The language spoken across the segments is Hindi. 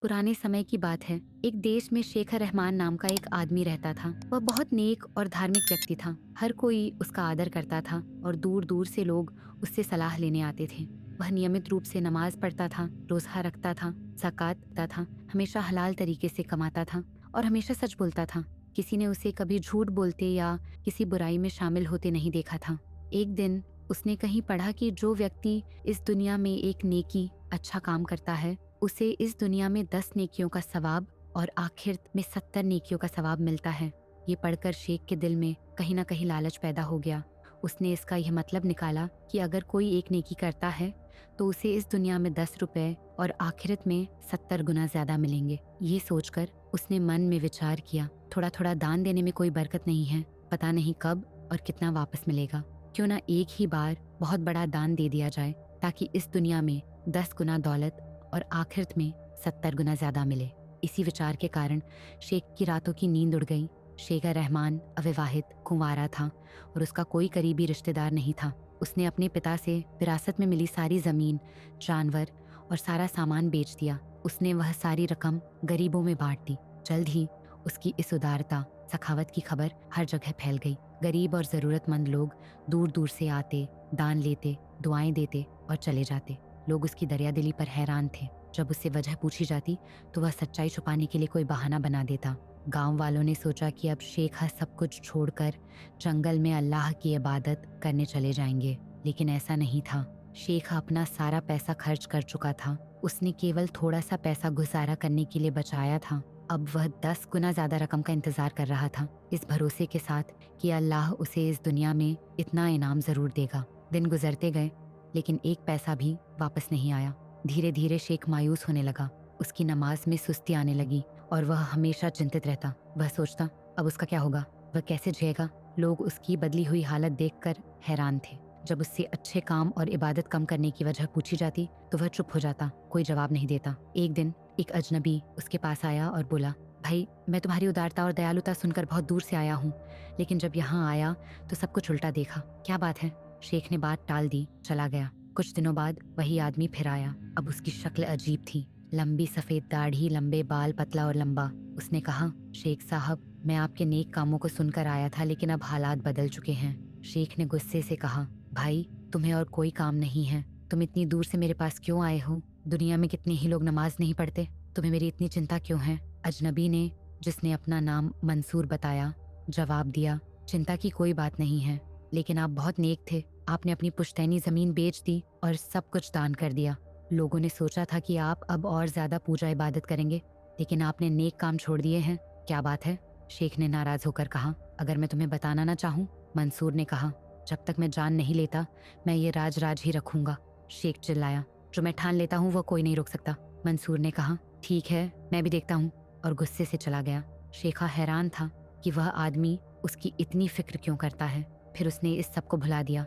पुराने समय की बात है। एक देश में शेखर रहमान नाम का एक आदमी रहता था। वह बहुत नेक और धार्मिक व्यक्ति था। हर कोई उसका आदर करता था और दूर दूर से लोग उससे सलाह लेने आते थे। वह नियमित रूप से नमाज पढ़ता था, रोजा रखता था, ज़कात देता था, हमेशा हलाल तरीके से कमाता था और हमेशा सच बोलता था। किसी ने उसे कभी झूठ बोलते या किसी बुराई में शामिल होते नहीं देखा था। एक दिन उसने कहीं पढ़ा कि जो व्यक्ति इस दुनिया में एक नेकी अच्छा काम करता है, उसे इस दुनिया में 10 नेकियों का सवाब और आखिरत में 70 नेकियों का सवाब मिलता है। ये पढ़कर शेख के दिल में कहीं ना कहीं लालच पैदा हो गया। उसने इसका यह मतलब निकाला कि अगर कोई एक नेकी करता है तो उसे इस दुनिया में 10 रुपए और आखिरत में 70 गुना ज्यादा मिलेंगे। ये सोचकर उसने मन में विचार किया, थोड़ा थोड़ा दान देने में कोई बरकत नहीं है, पता नहीं कब और कितना वापस मिलेगा। क्यों ना एक ही बार बहुत बड़ा दान दे दिया जाए ताकि इस दुनिया में 10 गुना दौलत और आखिरत में 70 गुना ज्यादा मिले। इसी विचार के कारण शेख की रातों की नींद उड़ गई। शेखर रहमान अविवाहित कुंवारा था और उसका कोई करीबी रिश्तेदार नहीं था। उसने अपने पिता से विरासत में मिली सारी जमीन, जानवर और सारा सामान बेच दिया। उसने वह सारी रकम गरीबों में बांट दी। जल्द ही उसकी इस उदारता सखावत की खबर हर जगह फैल गई। गरीब और जरूरतमंद लोग दूर दूर से आते, दान लेते, दुआएं देते और चले जाते। लोग उसकी दरियादिली पर हैरान थे। जब उससे वजह पूछी जाती तो वह सच्चाई छुपाने के लिए कोई बहाना बना देता। गांव वालों ने सोचा कि अब शेख सब कुछ छोड़कर जंगल में अल्लाह की इबादत करने चले जाएंगे, लेकिन ऐसा नहीं था। शेख अपना सारा पैसा खर्च कर चुका था। उसने केवल थोड़ा सा पैसा गुजारा करने के लिए बचाया था। अब वह 10 गुना ज्यादा रकम का इंतजार कर रहा था, इस भरोसे के साथ कि अल्लाह उसे इस दुनिया में इतना इनाम जरूर देगा। दिन गुजरते गए लेकिन एक पैसा भी वापस नहीं आया। धीरे धीरे शेख मायूस होने लगा। उसकी नमाज में सुस्ती आने लगी और वह हमेशा चिंतित रहता। वह सोचता, अब उसका क्या होगा, वह कैसे जिएगा। लोग उसकी बदली हुई हालत देखकर हैरान थे। जब उससे अच्छे काम और इबादत कम करने की वजह पूछी जाती तो वह चुप हो जाता, कोई जवाब नहीं देता। एक दिन एक अजनबी उसके पास आया और बोला, भाई, मैं तुम्हारी उदारता और दयालुता सुनकर बहुत दूर से आया हूँ, लेकिन जब यहाँ आया तो सब कुछ उल्टा देखा। क्या बात है? शेख ने बात टाल दी, चला गया। कुछ दिनों बाद वही आदमी फिर आया। अब उसकी शक्ल अजीब थी, लंबी सफेद दाढ़ी, लंबे बाल, पतला और लंबा। उसने कहा, शेख साहब, मैं आपके नेक कामों को सुनकर आया था, लेकिन अब हालात बदल चुके हैं। शेख ने गुस्से से कहा, भाई, तुम्हें और कोई काम नहीं है? तुम इतनी दूर से मेरे पास क्यों आए हो? दुनिया में कितने ही लोग नमाज नहीं पढ़ते, तुम्हें मेरी इतनी चिंता क्यों है? अजनबी ने, जिसने अपना नाम मंसूर बताया, जवाब दिया, चिंता की कोई बात नहीं है, लेकिन आप बहुत नेक थे। आपने अपनी पुश्तैनी जमीन बेच दी और सब कुछ दान कर दिया। लोगों ने सोचा था कि आप अब और ज्यादा पूजा इबादत करेंगे, लेकिन आपने नेक काम छोड़ दिए हैं। क्या बात है? शेख ने नाराज होकर कहा, अगर मैं तुम्हें बताना ना चाहूँ। मंसूर ने कहा, जब तक मैं जान नहीं लेता मैं ये राज राज ही रखूंगा। शेख चिल्लाया, जो मैं ठान लेता हूँ वो कोई नहीं रोक सकता। मंसूर ने कहा, ठीक है, मैं भी देखता हूँ, और गुस्से से चला गया। शेखा हैरान था कि वह आदमी उसकी इतनी फिक्र क्यों करता है। फिर उसने इस सब को भुला दिया,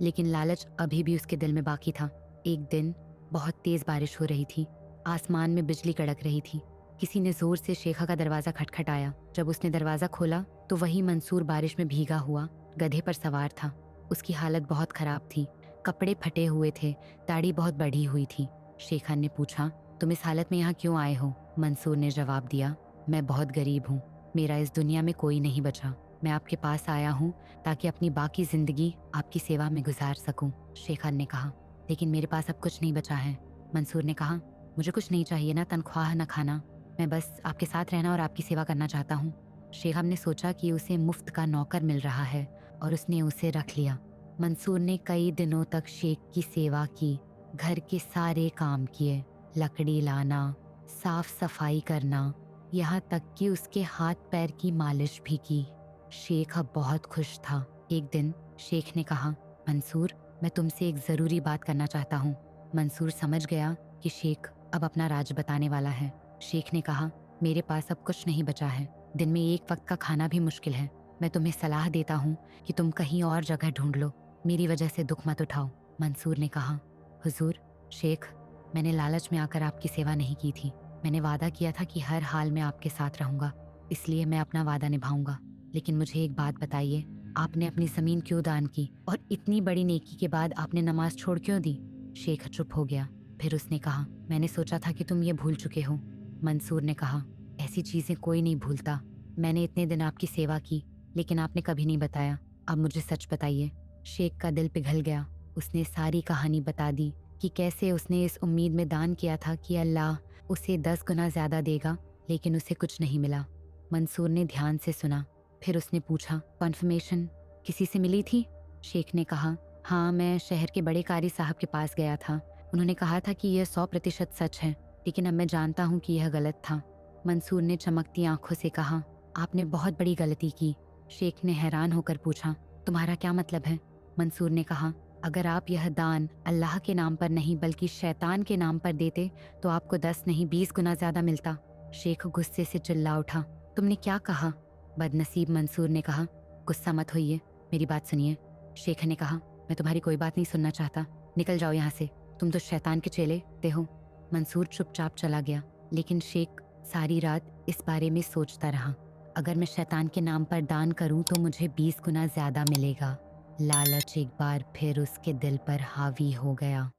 लेकिन लालच अभी भी उसके दिल में बाकी था। एक दिन बहुत तेज बारिश हो रही थी। आसमान में बिजली कड़क रही थी। किसी ने जोर से शेखा का दरवाजा खटखटाया। जब उसने दरवाजा खोला तो वही मंसूर बारिश में भीगा हुआ गधे पर सवार था। उसकी हालत बहुत खराब थी, कपड़े फटे हुए थे, दाढ़ी बहुत बढ़ी हुई थी। शेखा ने पूछा, तुम इस हालत में यहाँ क्यों आए हो? मंसूर ने जवाब दिया, मैं बहुत गरीब हूँ, मेरा इस दुनिया में कोई नहीं बचा। मैं आपके पास आया हूँ ताकि अपनी बाकी जिंदगी आपकी सेवा में गुजार सकूं। शेखा ने कहा, लेकिन मेरे पास अब कुछ नहीं बचा है। मंसूर ने कहा, मुझे कुछ नहीं चाहिए, ना तनख्वाह ना खाना, मैं बस आपके साथ रहना और आपकी सेवा करना चाहता हूँ। शेखा ने सोचा कि उसे मुफ्त का नौकर मिल रहा है और उसने उसे रख लिया। मंसूर ने कई दिनों तक शेख की सेवा की, घर के सारे काम किए, लकड़ी लाना, साफ सफाई करना, यहाँ तक कि उसके हाथ पैर की मालिश भी की। शेख अब बहुत खुश था। एक दिन शेख ने कहा, मंसूर, मैं तुमसे एक जरूरी बात करना चाहता हूँ। मंसूर समझ गया कि शेख अब अपना राज बताने वाला है। शेख ने कहा, मेरे पास अब कुछ नहीं बचा है, दिन में एक वक्त का खाना भी मुश्किल है। मैं तुम्हें सलाह देता हूँ कि तुम कहीं और जगह ढूंढ लो, मेरी वजह से दुख मत उठाओ। मंसूर ने कहा, हुजूर, शेख, मैंने लालच में आकर आपकी सेवा नहीं की थी। मैंने वादा किया था कि हर हाल में आपके साथ रहूंगा, इसलिए मैं अपना वादा निभाऊंगा। लेकिन मुझे एक बात बताइए, आपने अपनी जमीन क्यों दान की, और इतनी बड़ी नेकी के बाद आपने नमाज छोड़ क्यों दी? शेख चुप हो गया। फिर उसने कहा, मैंने सोचा था कि तुम ये भूल चुके हो। मंसूर ने कहा, ऐसी चीज़ें कोई नहीं भूलता। मैंने इतने दिन आपकी सेवा की, लेकिन आपने कभी नहीं बताया। अब मुझे सच बताइए। शेख का दिल पिघल गया। उसने सारी कहानी बता दी कि कैसे उसने इस उम्मीद में दान किया था कि अल्लाह उसे 10 गुना ज़्यादा देगा, लेकिन उसे कुछ नहीं मिला। मंसूर ने ध्यान से सुना। फिर उसने पूछा, कन्फर्मेशन किसी से मिली थी? शेख ने कहा, हाँ, मैं शहर के बड़े कारी साहब के पास गया था। उन्होंने कहा था कि यह 100% सच है, लेकिन अब मैं जानता हूँ कि यह गलत था। मंसूर ने चमकती आंखों से कहा, आपने बहुत बड़ी गलती की। शेख ने हैरान होकर पूछा, तुम्हारा क्या मतलब है? मंसूर ने कहा, अगर आप यह दान अल्लाह के नाम पर नहीं बल्कि शैतान के नाम पर देते तो आपको 10 नहीं 20 गुना ज्यादा मिलता। शेख गुस्से से चिल्ला उठा, तुमने क्या कहा? बदनसीब, मंसूर ने कहा, गुस्सा मत होइए, मेरी बात सुनिए। शेख ने कहा, मैं तुम्हारी कोई बात नहीं सुनना चाहता, निकल जाओ यहाँ से, तुम तो शैतान के चेले ते हो। मंसूर चुपचाप चला गया, लेकिन शेख सारी रात इस बारे में सोचता रहा। अगर मैं शैतान के नाम पर दान करूं तो मुझे 20 गुना ज्यादा मिलेगा। लालच एक बार फिर उसके दिल पर हावी हो गया।